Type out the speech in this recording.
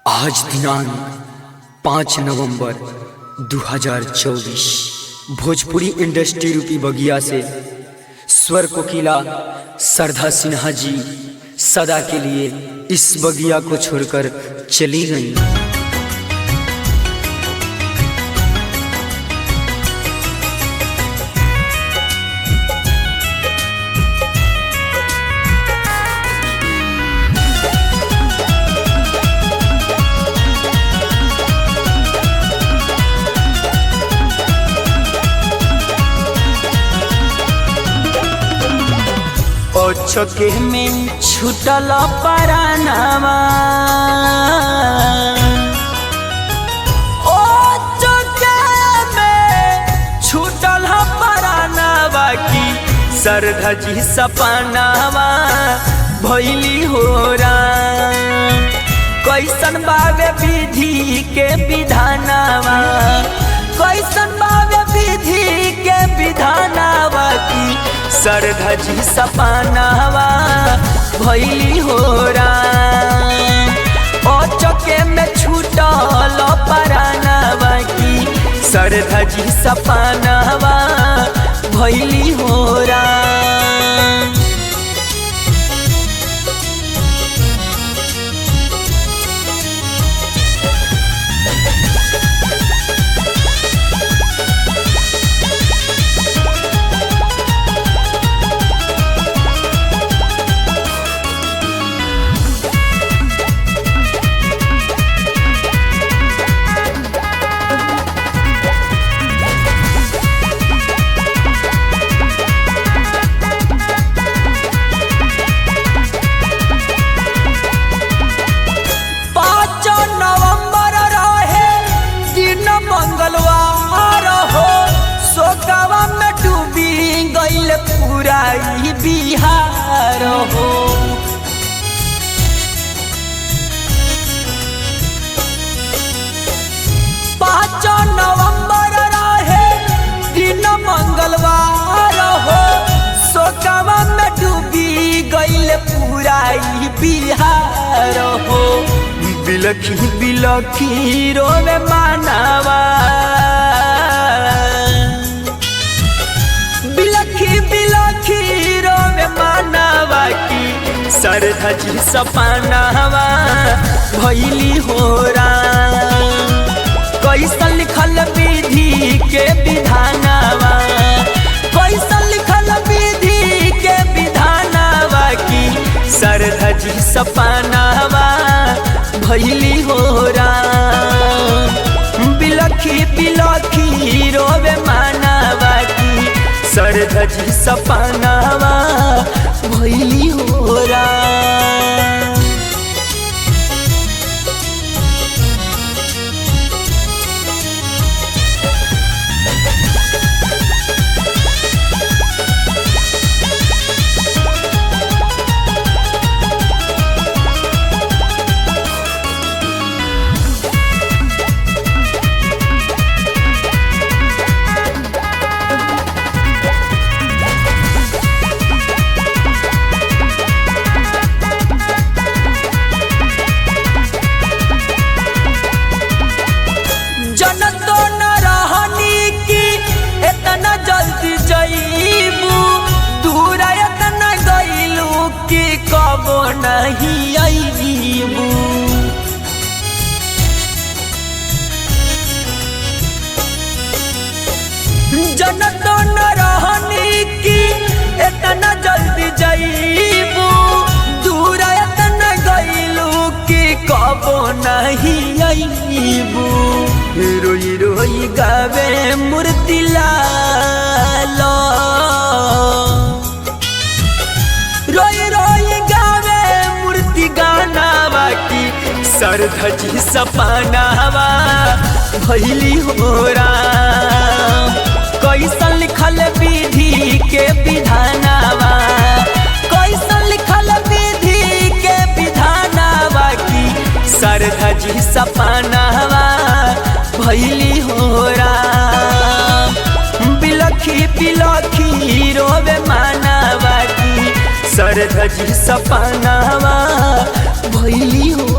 आज दिनांक 5 नवंबर 2024 भोजपुरी इंडस्ट्री रूपी बगिया से स्वर कोकिला सरधा सिन्हा जी सदा के लिए इस बगिया को छोड़कर चली गई। चौके में छुटल परानावा, ओ चौके में छुटल परानावा की सरधा जी सपनावा भइली हो राम। कैसन बावे विधि के विधानावा, कैसन बावे विधि के विधानावा की सरधा जी सपनावा भइली हो राम। ओ चौके में छूटल परानावा की सरधा जी सपनावा भइली हो राम। पूरा बिहार हो पाँच नवंबर रहे दिन मंगलवार हो। शोकवा में डूबी गईल पूरा बिहार हो। बिलखी बिलखी रोवे मानवा, मानवा की सरधा जी सपनावा भइली हो राम। कैसन लिखल विधि के विधानावा, कैसन लिखल विधि के विधानावा की सरधा जी सपनावा भइली हो राम। बिलखी बिलखी रोवे मानवा की सरधा जी सपनावा भइली हो राम। कबो नहीं आईबू जनतो न रहनी की इतना जल्दी जाईबू। दूर इतना गईलू की कबो नहीं आईबू। रोई रोई गावे मूर्ति लालो, रोई रोई गावे मूर्ति गानावा की सरधा जी सपनावा भइली हो राम। कैसन लिखल विधि के विधानावा, कैसन लिखल विधि के विधानावा की सरधा जी सपनावा भइली हो राम। बिलखी बिलखी रोवे मानवा की सरधा जी सपनावा भइली हो